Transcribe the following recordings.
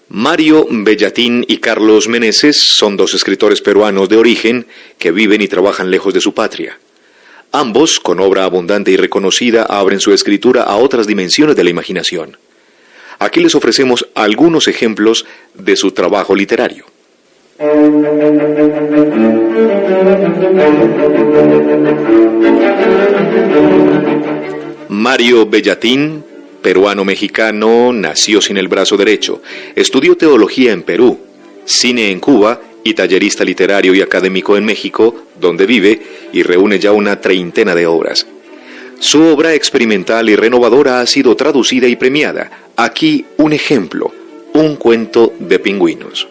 Mario Bellatín y Carlos Meneses son dos escritores peruanos de origen que viven y trabajan lejos de su patria. Ambos, con obra abundante y reconocida, abren su escritura a otras dimensiones de la imaginación. Aquí les ofrecemos algunos ejemplos de su trabajo literario. Mario Bellatín, peruano-mexicano, nació sin el brazo derecho. Estudió teología en Perú, cine en Cuba y tallerista literario y académico en México, donde vive y reúne ya una treintena de obras. Su obra experimental y renovadora ha sido traducida y premiada. Aquí un ejemplo, un cuento de pingüinos.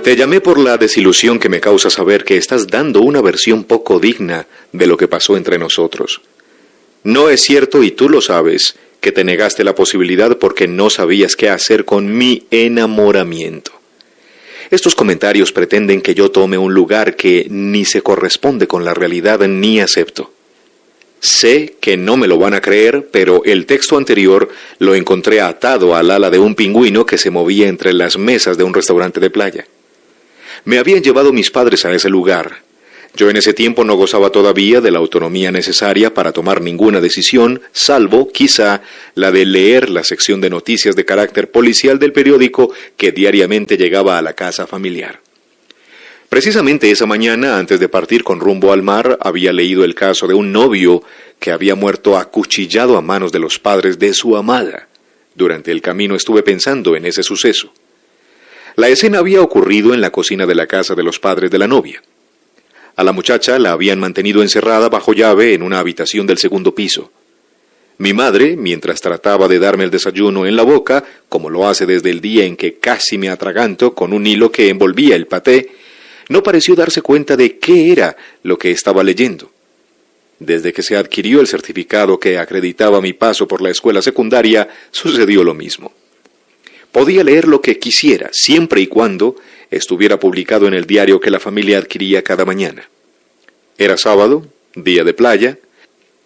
Te llamé por la desilusión que me causa saber que estás dando una versión poco digna de lo que pasó entre nosotros. No es cierto, y tú lo sabes, que te negaste la posibilidad porque no sabías qué hacer con mi enamoramiento. Estos comentarios pretenden que yo tome un lugar que ni se corresponde con la realidad ni acepto. Sé que no me lo van a creer, pero el texto anterior lo encontré atado al ala de un pingüino que se movía entre las mesas de un restaurante de playa. Me habían llevado mis padres a ese lugar. Yo en ese tiempo no gozaba todavía de la autonomía necesaria para tomar ninguna decisión, salvo, quizá, la de leer la sección de noticias de carácter policial del periódico que diariamente llegaba a la casa familiar. Precisamente esa mañana, antes de partir con rumbo al mar, había leído el caso de un novio que había muerto acuchillado a manos de los padres de su amada. Durante el camino estuve pensando en ese suceso. La escena había ocurrido en la cocina de la casa de los padres de la novia. A la muchacha la habían mantenido encerrada bajo llave en una habitación del segundo piso. Mi madre, mientras trataba de darme el desayuno en la boca, como lo hace desde el día en que casi me atraganto con un hilo que envolvía el paté, no pareció darse cuenta de qué era lo que estaba leyendo. Desde que se adquirió el certificado que acreditaba mi paso por la escuela secundaria, sucedió lo mismo. Podía leer lo que quisiera, siempre y cuando estuviera publicado en el diario que la familia adquiría cada mañana. Era sábado, día de playa.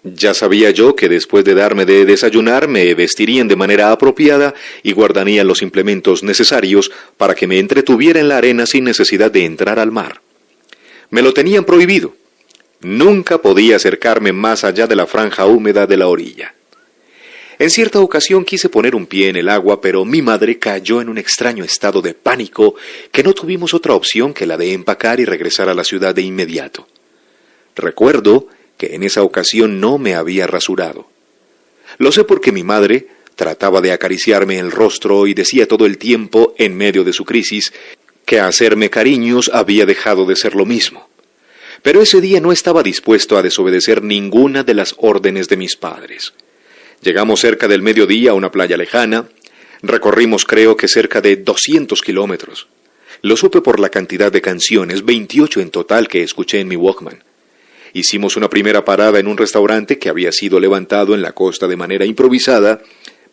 Ya sabía yo que después de darme de desayunar me vestirían de manera apropiada y guardarían los implementos necesarios para que me entretuviera en la arena sin necesidad de entrar al mar. Me lo tenían prohibido. Nunca podía acercarme más allá de la franja húmeda de la orilla. En cierta ocasión quise poner un pie en el agua, pero mi madre cayó en un extraño estado de pánico que no tuvimos otra opción que la de empacar y regresar a la ciudad de inmediato. Recuerdo que en esa ocasión no me había rasurado. Lo sé porque mi madre trataba de acariciarme el rostro y decía todo el tiempo, en medio de su crisis, que hacerme cariños había dejado de ser lo mismo. Pero ese día no estaba dispuesto a desobedecer ninguna de las órdenes de mis padres. Llegamos cerca del mediodía a una playa lejana. Recorrimos creo que cerca de 200 kilómetros. Lo supe por la cantidad de canciones, 28 en total, que escuché en mi Walkman. Hicimos una primera parada en un restaurante que había sido levantado en la costa de manera improvisada.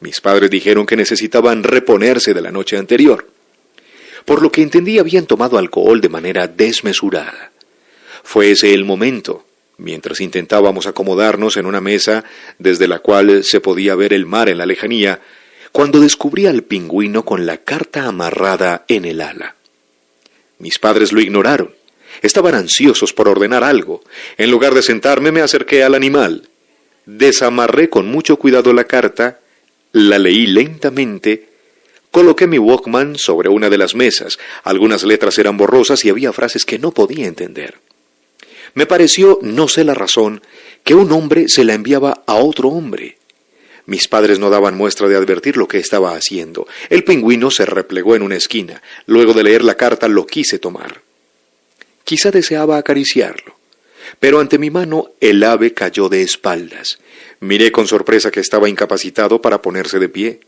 Mis padres dijeron que necesitaban reponerse de la noche anterior. Por lo que entendí, habían tomado alcohol de manera desmesurada. Fue ese el momento, mientras intentábamos acomodarnos en una mesa desde la cual se podía ver el mar en la lejanía, cuando descubrí al pingüino con la carta amarrada en el ala. Mis padres lo ignoraron. Estaban ansiosos por ordenar algo. En lugar de sentarme, me acerqué al animal. Desamarré con mucho cuidado la carta, la leí lentamente, coloqué mi Walkman sobre una de las mesas. Algunas letras eran borrosas y había frases que no podía entender. Me pareció, no sé la razón, que un hombre se la enviaba a otro hombre. Mis padres no daban muestra de advertir lo que estaba haciendo. El pingüino se replegó en una esquina. Luego de leer la carta lo quise tomar. Quizá deseaba acariciarlo, pero ante mi mano el ave cayó de espaldas. Miré con sorpresa que estaba incapacitado para ponerse de pie.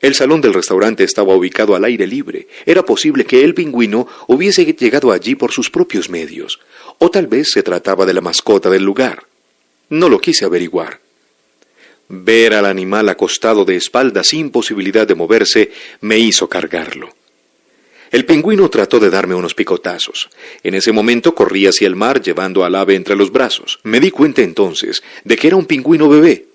El salón del restaurante estaba ubicado al aire libre. Era posible que el pingüino hubiese llegado allí por sus propios medios, o tal vez se trataba de la mascota del lugar. No lo quise averiguar. Ver al animal acostado de espaldas sin posibilidad de moverse me hizo cargarlo. El pingüino trató de darme unos picotazos. En ese momento corrí hacia el mar llevando al ave entre los brazos. Me di cuenta entonces de que era un pingüino bebé.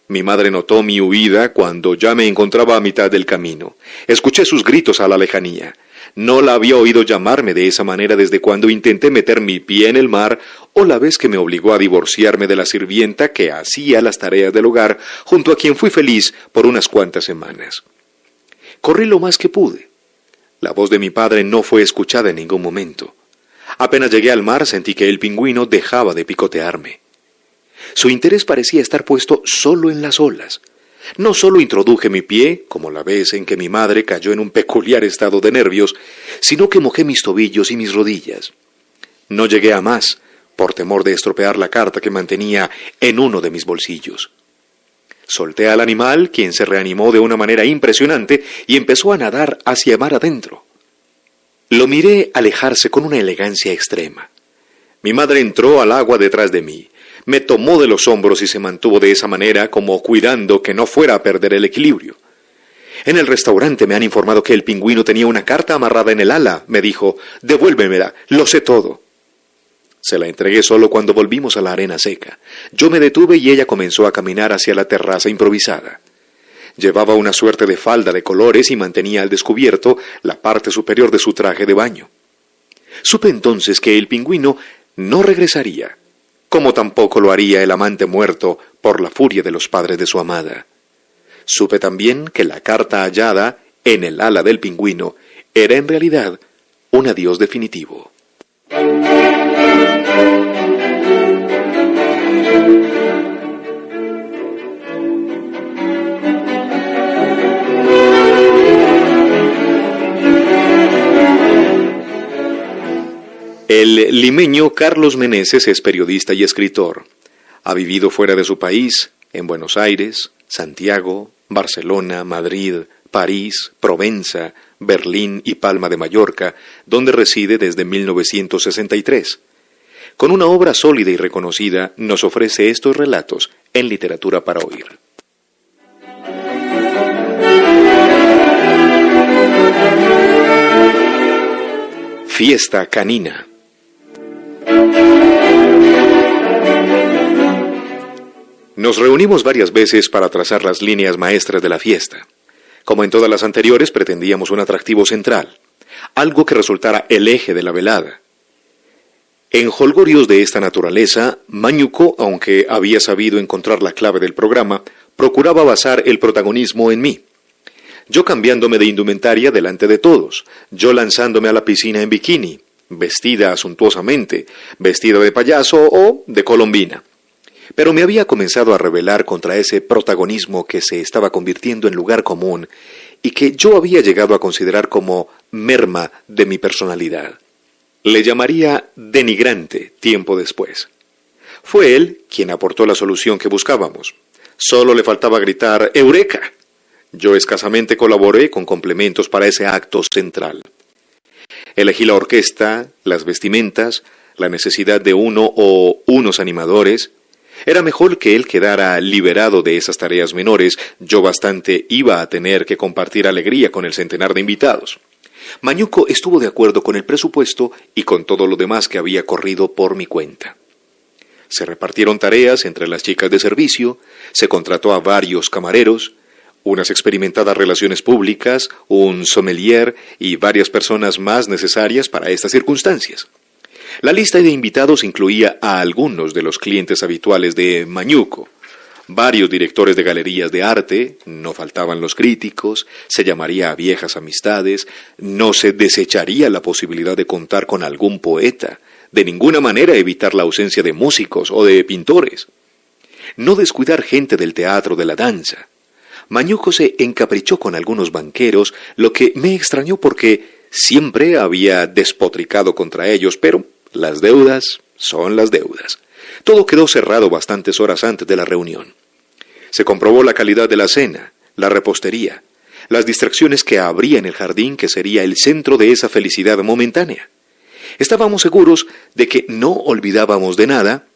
Mi madre notó mi huida cuando ya me encontraba a mitad del camino. Escuché sus gritos a la lejanía. No la había oído llamarme de esa manera desde cuando intenté meter mi pie en el mar o la vez que me obligó a divorciarme de la sirvienta que hacía las tareas del hogar, junto a quien fui feliz por unas cuantas semanas. Corrí lo más que pude. La voz de mi padre no fue escuchada en ningún momento. Apenas llegué al mar sentí que el pingüino dejaba de picotearme. Su interés parecía estar puesto solo en las olas. No solo introduje mi pie, como la vez en que mi madre cayó en un peculiar estado de nervios, sino que mojé mis tobillos y mis rodillas. No llegué a más, por temor de estropear la carta que mantenía en uno de mis bolsillos. Solté al animal, quien se reanimó de una manera impresionante y empezó a nadar hacia mar adentro. Lo miré alejarse con una elegancia extrema. Mi madre entró al agua detrás de mí. Me tomó de los hombros y se mantuvo de esa manera como cuidando que no fuera a perder el equilibrio. En el restaurante me han informado que el pingüino tenía una carta amarrada en el ala. Me dijo, devuélvemela, lo sé todo. Se la entregué solo cuando volvimos a la arena seca. Yo me detuve y ella comenzó a caminar hacia la terraza improvisada. Llevaba una suerte de falda de colores y mantenía al descubierto la parte superior de su traje de baño. Supe entonces que el pingüino no regresaría, como tampoco lo haría el amante muerto por la furia de los padres de su amada. Supe también que la carta hallada en el ala del pingüino era en realidad un adiós definitivo. El limeño Carlos Meneses es periodista y escritor. Ha vivido fuera de su país, en Buenos Aires, Santiago, Barcelona, Madrid, París, Provenza, Berlín y Palma de Mallorca, donde reside desde 1963. Con una obra sólida y reconocida, nos ofrece estos relatos en Literatura para Oír. Fiesta canina. Nos reunimos varias veces para trazar las líneas maestras de la fiesta. Como en todas las anteriores, pretendíamos un atractivo central, algo que resultara el eje de la velada. En jolgorios de esta naturaleza, Mañuco, aunque había sabido encontrar la clave del programa, procuraba basar el protagonismo en mí. Yo cambiándome de indumentaria delante de todos, yo lanzándome a la piscina en bikini, vestida suntuosamente, vestida de payaso o de colombina. Pero me había comenzado a rebelar contra ese protagonismo que se estaba convirtiendo en lugar común y que yo había llegado a considerar como merma de mi personalidad. Le llamaría denigrante tiempo después. Fue él quien aportó la solución que buscábamos. Solo le faltaba gritar ¡Eureka! Yo escasamente colaboré con complementos para ese acto central. Elegí la orquesta, las vestimentas, la necesidad de uno o unos animadores. Era mejor que él quedara liberado de esas tareas menores. Yo bastante iba a tener que compartir alegría con el centenar de invitados. Mañuco estuvo de acuerdo con el presupuesto y con todo lo demás que había corrido por mi cuenta. Se repartieron tareas entre las chicas de servicio, se contrató a varios camareros, unas experimentadas relaciones públicas, un sommelier y varias personas más necesarias para estas circunstancias. La lista de invitados incluía a algunos de los clientes habituales de Mañuco, varios directores de galerías de arte, no faltaban los críticos, se llamaría a viejas amistades, no se desecharía la posibilidad de contar con algún poeta, de ninguna manera evitar la ausencia de músicos o de pintores. No descuidar gente del teatro, de la danza. Mañuco se encaprichó con algunos banqueros, lo que me extrañó porque siempre había despotricado contra ellos, pero las deudas son las deudas. Todo quedó cerrado bastantes horas antes de la reunión. Se comprobó la calidad de la cena, la repostería, las distracciones que habría en el jardín que sería el centro de esa felicidad momentánea. Estábamos seguros de que no olvidábamos de nada,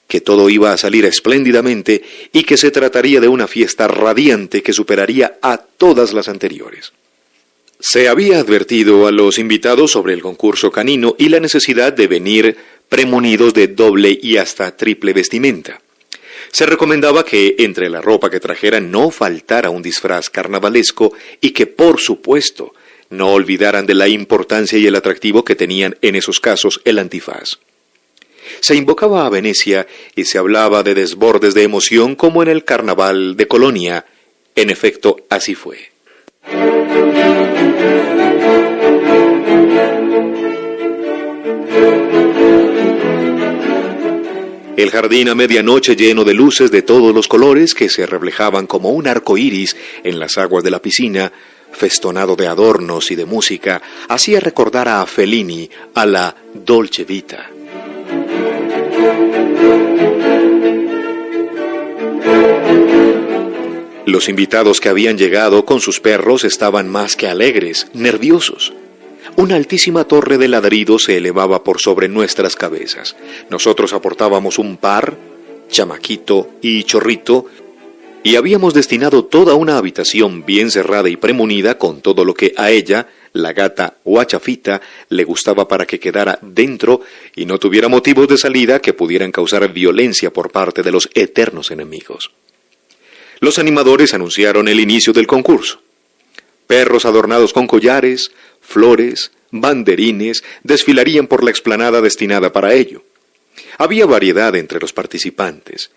que todo iba a salir espléndidamente y que se trataría de una fiesta radiante que superaría a todas las anteriores. Se había advertido a los invitados sobre el concurso canino y la necesidad de venir premunidos de doble y hasta triple vestimenta. Se recomendaba que entre la ropa que trajeran no faltara un disfraz carnavalesco y que, por supuesto, no olvidaran de la importancia y el atractivo que tenían en esos casos el antifaz. Se invocaba a Venecia y se hablaba de desbordes de emoción como en el carnaval de Colonia. En efecto, así fue. El jardín a medianoche lleno de luces de todos los colores que se reflejaban como un arco iris en las aguas de la piscina, festonado de adornos y de música, hacía recordar a Fellini, a la Dolce Vita. Los invitados que habían llegado con sus perros estaban más que alegres, nerviosos. Una altísima torre de ladrido se elevaba por sobre nuestras cabezas. Nosotros aportábamos un par, Chamaquito y Chorrito, y habíamos destinado toda una habitación bien cerrada y premunida con todo lo que a ella, la gata Guachafita, le gustaba para que quedara dentro y no tuviera motivos de salida que pudieran causar violencia por parte de los eternos enemigos. Los animadores anunciaron el inicio del concurso. Perros adornados con collares, flores, banderines desfilarían por la explanada destinada para ello. Había variedad entre los participantes: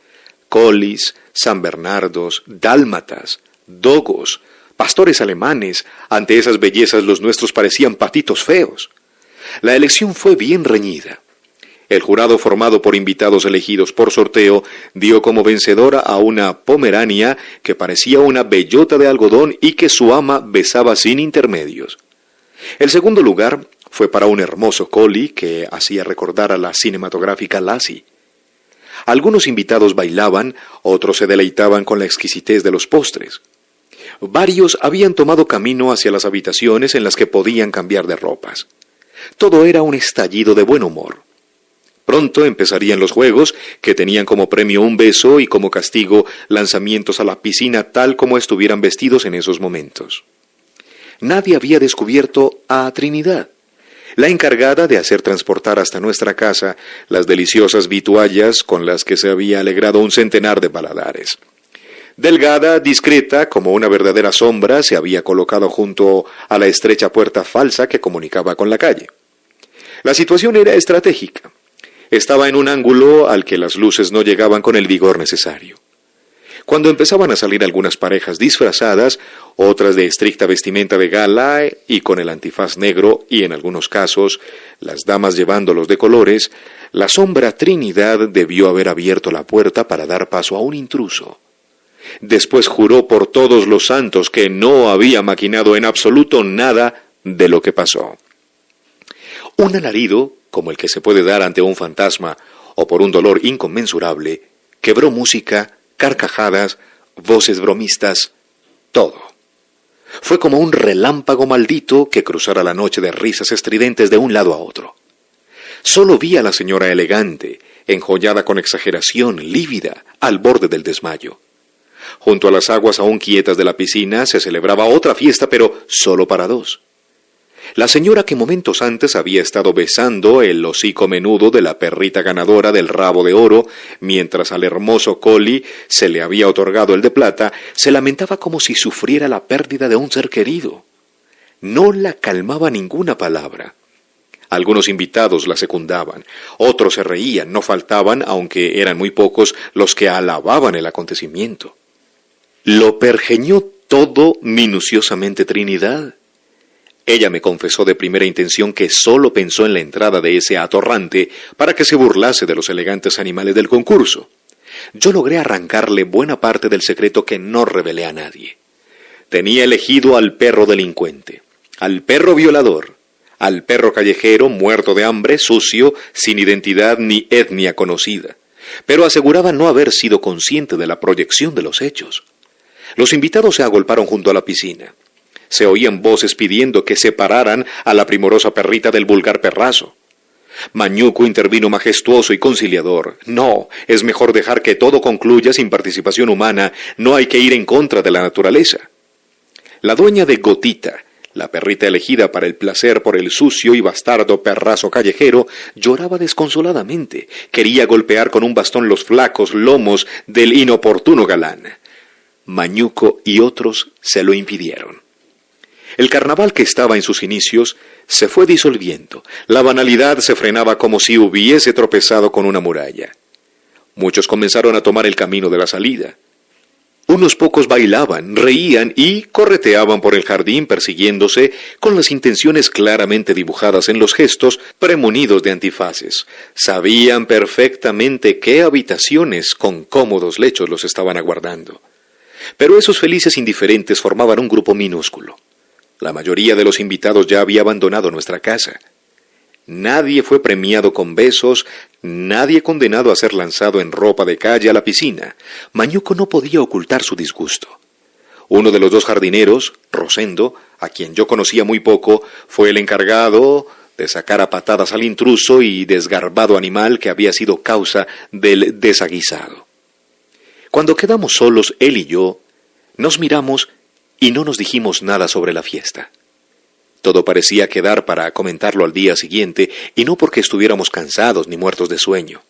colis, san bernardos, dálmatas, dogos, pastores alemanes. Ante esas bellezas los nuestros parecían patitos feos. La elección fue bien reñida. El jurado, formado por invitados elegidos por sorteo, dio como vencedora a una pomerania que parecía una bellota de algodón y que su ama besaba sin intermedios. El segundo lugar fue para un hermoso collie que hacía recordar a la cinematográfica Lassie. Algunos invitados bailaban, otros se deleitaban con la exquisitez de los postres. Varios habían tomado camino hacia las habitaciones en las que podían cambiar de ropas. Todo era un estallido de buen humor. Pronto empezarían los juegos, que tenían como premio un beso y como castigo lanzamientos a la piscina tal como estuvieran vestidos en esos momentos. Nadie había descubierto a Trinidad, la encargada de hacer transportar hasta nuestra casa las deliciosas vituallas con las que se había alegrado un centenar de paladares. Delgada, discreta, como una verdadera sombra, se había colocado junto a la estrecha puerta falsa que comunicaba con la calle. La situación era estratégica. Estaba en un ángulo al que las luces no llegaban con el vigor necesario. Cuando empezaban a salir algunas parejas disfrazadas, otras de estricta vestimenta de gala y con el antifaz negro, y en algunos casos, las damas llevándolos de colores, la sombra Trinidad debió haber abierto la puerta para dar paso a un intruso. Después juró por todos los santos que no había maquinado en absoluto nada de lo que pasó. Un alarido, como el que se puede dar ante un fantasma o por un dolor inconmensurable, quebró música, carcajadas, voces bromistas, todo. Fue como un relámpago maldito que cruzara la noche de risas estridentes de un lado a otro. Solo vi a la señora elegante, enjollada con exageración, lívida, al borde del desmayo. Junto a las aguas aún quietas de la piscina se celebraba otra fiesta, pero solo para dos. La señora que momentos antes había estado besando el hocico menudo de la perrita ganadora del rabo de oro, mientras al hermoso collie se le había otorgado el de plata, se lamentaba como si sufriera la pérdida de un ser querido. No la calmaba ninguna palabra. Algunos invitados la secundaban, otros se reían, no faltaban, aunque eran muy pocos, los que alababan el acontecimiento. Lo pergeñó todo minuciosamente Trinidad. Ella me confesó de primera intención que solo pensó en la entrada de ese atorrante para que se burlase de los elegantes animales del concurso. Yo logré arrancarle buena parte del secreto que no revelé a nadie. Tenía elegido al perro delincuente, al perro violador, al perro callejero muerto de hambre, sucio, sin identidad ni etnia conocida, pero aseguraba no haber sido consciente de la proyección de los hechos. Los invitados se agolparon junto a la piscina. Se oían voces pidiendo que separaran a la primorosa perrita del vulgar perrazo. Mañuco intervino majestuoso y conciliador. No, es mejor dejar que todo concluya sin participación humana, no hay que ir en contra de la naturaleza. La dueña de Gotita, La perrita elegida para el placer por el sucio y bastardo perrazo callejero lloraba desconsoladamente. Quería golpear con un bastón los flacos lomos del inoportuno galán. Mañuco y otros se lo impidieron. El carnaval, que estaba en sus inicios, se fue disolviendo. La banalidad se frenaba como si hubiese tropezado con una muralla. Muchos comenzaron a tomar el camino de la salida. Unos pocos bailaban, reían y correteaban por el jardín persiguiéndose con las intenciones claramente dibujadas en los gestos, premunidos de antifaces. Sabían perfectamente qué habitaciones con cómodos lechos los estaban aguardando. Pero esos felices indiferentes formaban un grupo minúsculo. La mayoría de los invitados ya había abandonado nuestra casa. Nadie fue premiado con besos, nadie condenado a ser lanzado en ropa de calle a la piscina. Mañuco no podía ocultar su disgusto. Uno de los dos jardineros, Rosendo, a quien yo conocía muy poco, fue el encargado de sacar a patadas al intruso y desgarbado animal que había sido causa del desaguisado. Cuando quedamos solos, él y yo, nos miramos y no nos dijimos nada sobre la fiesta. Todo parecía quedar para comentarlo al día siguiente, y no porque estuviéramos cansados ni muertos de sueño.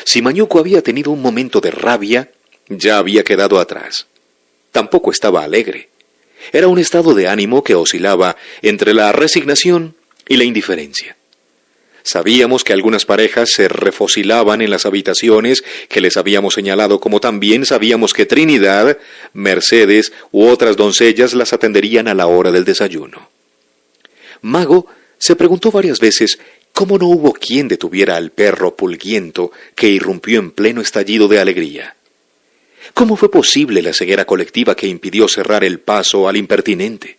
Si Mañuco había tenido un momento de rabia, ya había quedado atrás. Tampoco estaba alegre. Era un estado de ánimo que oscilaba entre la resignación y la indiferencia. Sabíamos que algunas parejas se refocilaban en las habitaciones que les habíamos señalado, como también sabíamos que Trinidad, Mercedes u otras doncellas las atenderían a la hora del desayuno. Mago se preguntó varias veces cómo no hubo quien detuviera al perro pulguiento que irrumpió en pleno estallido de alegría. ¿Cómo fue posible la ceguera colectiva que impidió cerrar el paso al impertinente?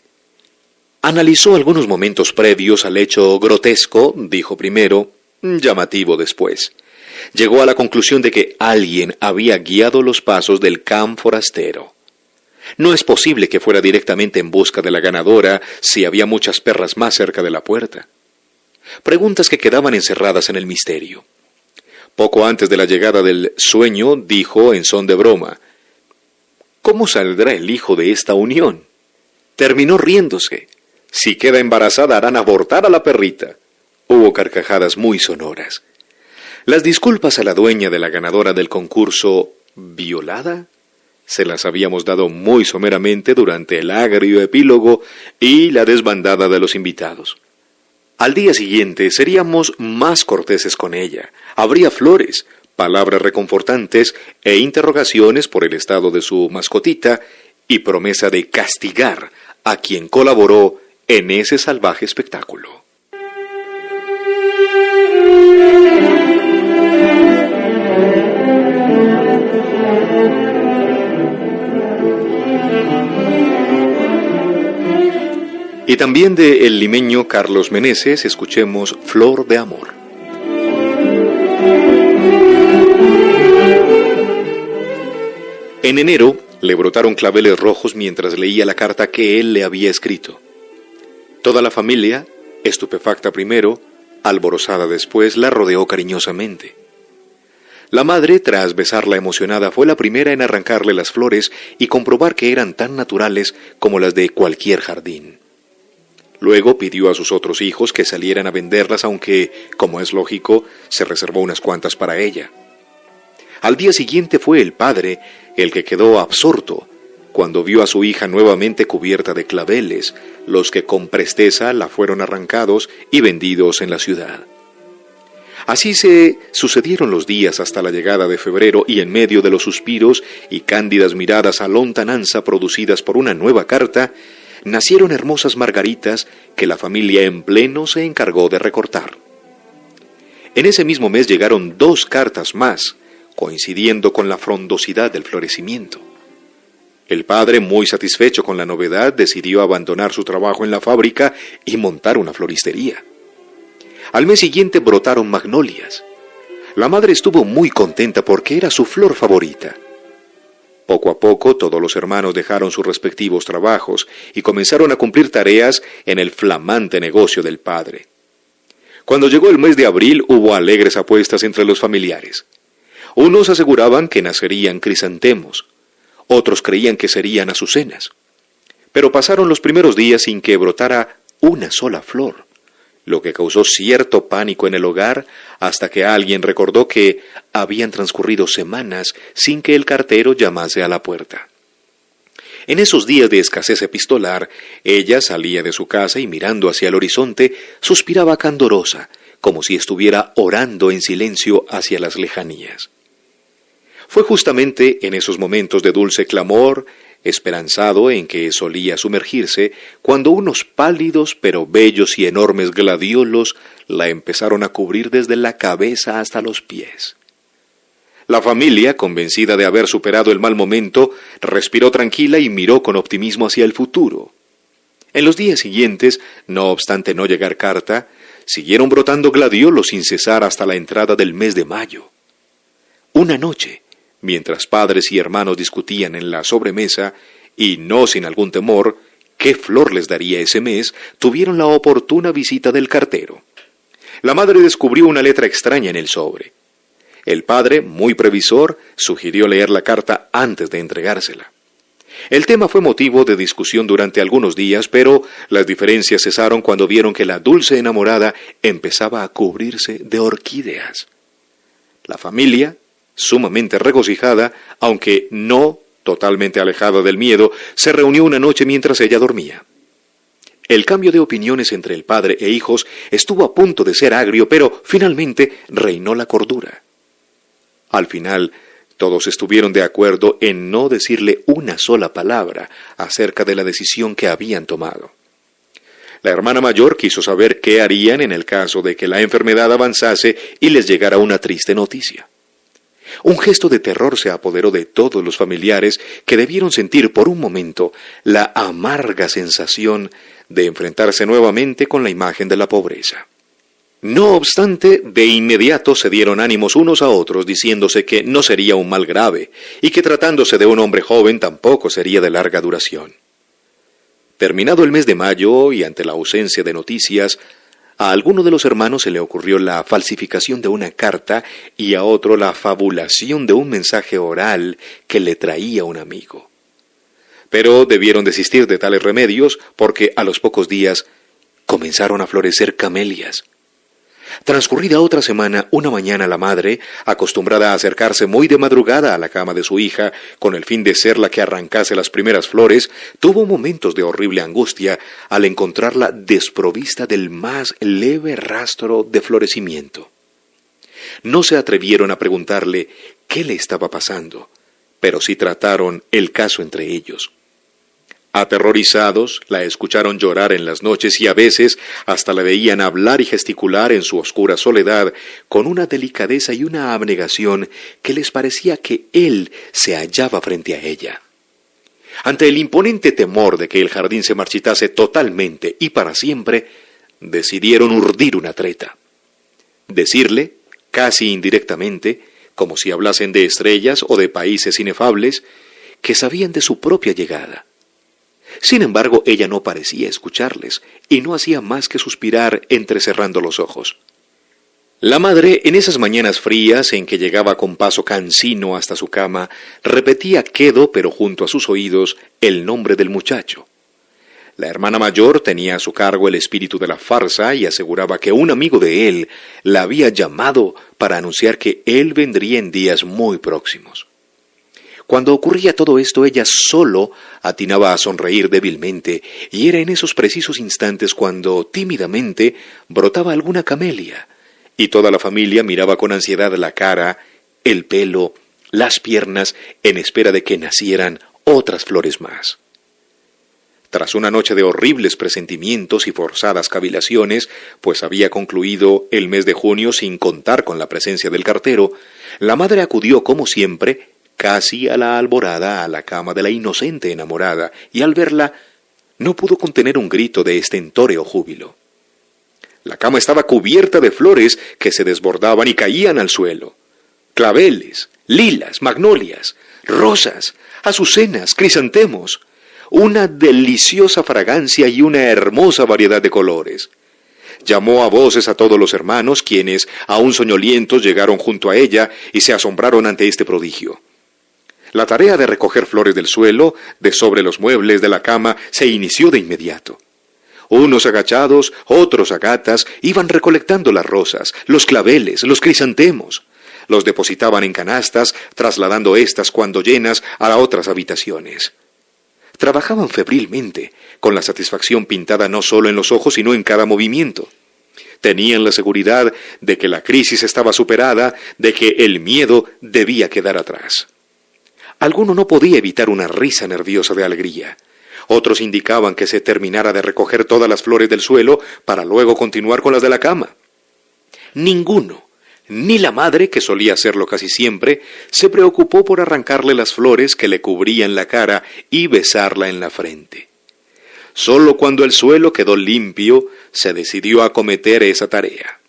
Analizó algunos momentos previos al hecho grotesco, dijo primero, llamativo después. Llegó a la conclusión de que alguien había guiado los pasos del can forastero. No es posible que fuera directamente en busca de la ganadora si había muchas perras más cerca de la puerta. Preguntas que quedaban encerradas en el misterio. Poco antes de la llegada del sueño, dijo en son de broma, ¿cómo saldrá el hijo de esta unión? Terminó riéndose. Si queda embarazada harán abortar a la perrita. Hubo carcajadas muy sonoras. Las disculpas a la dueña de la ganadora del concurso ¿violada? Se las habíamos dado muy someramente durante el agrio epílogo y la desbandada de los invitados. Al día siguiente seríamos más corteses con ella. Habría flores, palabras reconfortantes e interrogaciones por el estado de su mascotita y promesa de castigar a quien colaboró en ese salvaje espectáculo. Y también de el limeño Carlos Meneses escuchemos Flor de Amor. En enero le brotaron claveles rojos mientras leía la carta que él le había escrito. Toda la familia, estupefacta primero, alborozada después, la rodeó cariñosamente. La madre, tras besarla emocionada, fue la primera en arrancarle las flores y comprobar que eran tan naturales como las de cualquier jardín. Luego pidió a sus otros hijos que salieran a venderlas, aunque, como es lógico, se reservó unas cuantas para ella. Al día siguiente fue el padre el que quedó absorto cuando vio a su hija nuevamente cubierta de claveles, los que con presteza la fueron arrancados y vendidos en la ciudad. Así se sucedieron los días hasta la llegada de febrero, y en medio de los suspiros y cándidas miradas a lontananza producidas por una nueva carta, nacieron hermosas margaritas que la familia en pleno se encargó de recortar. En ese mismo mes llegaron 2 cartas más, coincidiendo con la frondosidad del florecimiento. El padre, muy satisfecho con la novedad, decidió abandonar su trabajo en la fábrica y montar una floristería. Al mes siguiente brotaron magnolias. La madre estuvo muy contenta porque era su flor favorita. Poco a poco todos los hermanos dejaron sus respectivos trabajos y comenzaron a cumplir tareas en el flamante negocio del padre. Cuando llegó el mes de abril hubo alegres apuestas entre los familiares. Unos aseguraban que nacerían crisantemos, otros creían que serían azucenas. Pero pasaron los primeros días sin que brotara una sola flor, lo que causó cierto pánico en el hogar hasta que alguien recordó que habían transcurrido semanas sin que el cartero llamase a la puerta. En esos días de escasez epistolar, ella salía de su casa y mirando hacia el horizonte, suspiraba candorosa, como si estuviera orando en silencio hacia las lejanías. Fue justamente en esos momentos de dulce clamor, esperanzado en que solía sumergirse, cuando unos pálidos pero bellos y enormes gladiolos la empezaron a cubrir desde la cabeza hasta los pies. La familia, convencida de haber superado el mal momento, respiró tranquila y miró con optimismo hacia el futuro. En los días siguientes, no obstante no llegar carta, siguieron brotando gladiolos sin cesar hasta la entrada del mes de mayo. Una noche, mientras padres y hermanos discutían en la sobremesa, y no sin algún temor, qué flor les daría ese mes, tuvieron la oportuna visita del cartero. La madre descubrió una letra extraña en el sobre. El padre, muy previsor, sugirió leer la carta antes de entregársela. El tema fue motivo de discusión durante algunos días, pero las diferencias cesaron cuando vieron que la dulce enamorada empezaba a cubrirse de orquídeas. La familia, sumamente regocijada, aunque no totalmente alejada del miedo, se reunió una noche mientras ella dormía. El cambio de opiniones entre el padre e hijos estuvo a punto de ser agrio, pero finalmente reinó la cordura. Al final, todos estuvieron de acuerdo en no decirle una sola palabra acerca de la decisión que habían tomado. La hermana mayor quiso saber qué harían en el caso de que la enfermedad avanzase y les llegara una triste noticia. Un gesto de terror se apoderó de todos los familiares que debieron sentir por un momento la amarga sensación de enfrentarse nuevamente con la imagen de la pobreza. No obstante, de inmediato se dieron ánimos unos a otros diciéndose que no sería un mal grave y que tratándose de un hombre joven tampoco sería de larga duración. Terminado el mes de mayo y ante la ausencia de noticias, a alguno de los hermanos se le ocurrió la falsificación de una carta y a otro la fabulación de un mensaje oral que le traía un amigo. Pero debieron desistir de tales remedios porque a los pocos días comenzaron a florecer camelias. Transcurrida otra semana, una mañana la madre, acostumbrada a acercarse muy de madrugada a la cama de su hija, con el fin de ser la que arrancase las primeras flores, tuvo momentos de horrible angustia al encontrarla desprovista del más leve rastro de florecimiento. No se atrevieron a preguntarle qué le estaba pasando, pero sí trataron el caso entre ellos. Aterrorizados, la escucharon llorar en las noches y a veces hasta la veían hablar y gesticular en su oscura soledad con una delicadeza y una abnegación que les parecía que él se hallaba frente a ella. Ante el imponente temor de que el jardín se marchitase totalmente y para siempre, decidieron urdir una treta. Decirle, casi indirectamente, como si hablasen de estrellas o de países inefables, que sabían de su propia llegada. Sin embargo, ella no parecía escucharles, y no hacía más que suspirar entrecerrando los ojos. La madre, en esas mañanas frías en que llegaba con paso cansino hasta su cama, repetía quedo, pero junto a sus oídos, el nombre del muchacho. La hermana mayor tenía a su cargo el espíritu de la farsa y aseguraba que un amigo de él la había llamado para anunciar que él vendría en días muy próximos. Cuando ocurría todo esto, ella solo atinaba a sonreír débilmente, y era en esos precisos instantes cuando, tímidamente, brotaba alguna camelia, y toda la familia miraba con ansiedad la cara, el pelo, las piernas, en espera de que nacieran otras flores más. Tras una noche de horribles presentimientos y forzadas cavilaciones, pues había concluido el mes de junio sin contar con la presencia del cartero, la madre acudió, como siempre, casi a la alborada, a la cama de la inocente enamorada, y al verla, no pudo contener un grito de estentóreo júbilo. La cama estaba cubierta de flores que se desbordaban y caían al suelo. Claveles, lilas, magnolias, rosas, azucenas, crisantemos, una deliciosa fragancia y una hermosa variedad de colores. Llamó a voces a todos los hermanos, quienes, aún soñolientos, llegaron junto a ella y se asombraron ante este prodigio. La tarea de recoger flores del suelo, de sobre los muebles de la cama, se inició de inmediato. Unos agachados, otros a gatas, iban recolectando las rosas, los claveles, los crisantemos. Los depositaban en canastas, trasladando estas cuando llenas a otras habitaciones. Trabajaban febrilmente, con la satisfacción pintada no solo en los ojos, sino en cada movimiento. Tenían la seguridad de que la crisis estaba superada, de que el miedo debía quedar atrás. Alguno no podía evitar una risa nerviosa de alegría. Otros indicaban que se terminara de recoger todas las flores del suelo para luego continuar con las de la cama. Ninguno, ni la madre, que solía hacerlo casi siempre, se preocupó por arrancarle las flores que le cubrían la cara y besarla en la frente. Solo cuando el suelo quedó limpio, se decidió a acometer esa tarea.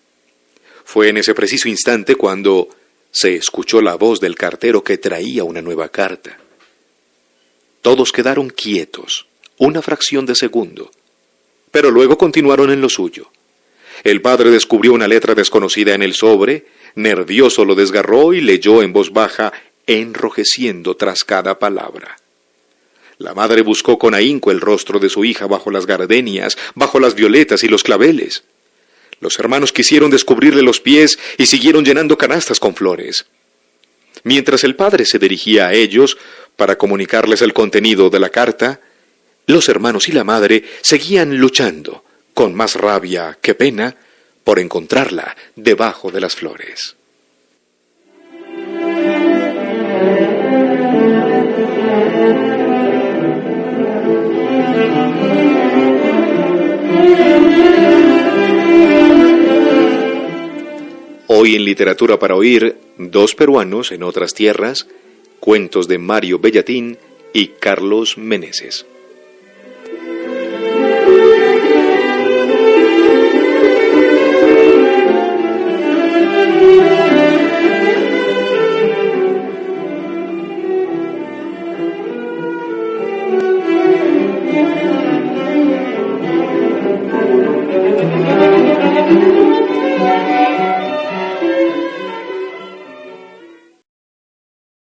Fue en ese preciso instante cuando se escuchó la voz del cartero que traía una nueva carta. Todos quedaron quietos, una fracción de segundo, pero luego continuaron en lo suyo. El padre descubrió una letra desconocida en el sobre, nervioso lo desgarró y leyó en voz baja, enrojeciendo tras cada palabra. La madre buscó con ahínco el rostro de su hija bajo las gardenias, bajo las violetas y los claveles. Los hermanos quisieron descubrirle los pies y siguieron llenando canastas con flores. Mientras el padre se dirigía a ellos para comunicarles el contenido de la carta, los hermanos y la madre seguían luchando, con más rabia que pena, por encontrarla debajo de las flores. Hoy en Literatura para Oír, dos peruanos en otras tierras, cuentos de Mario Bellatín y Carlos Meneses.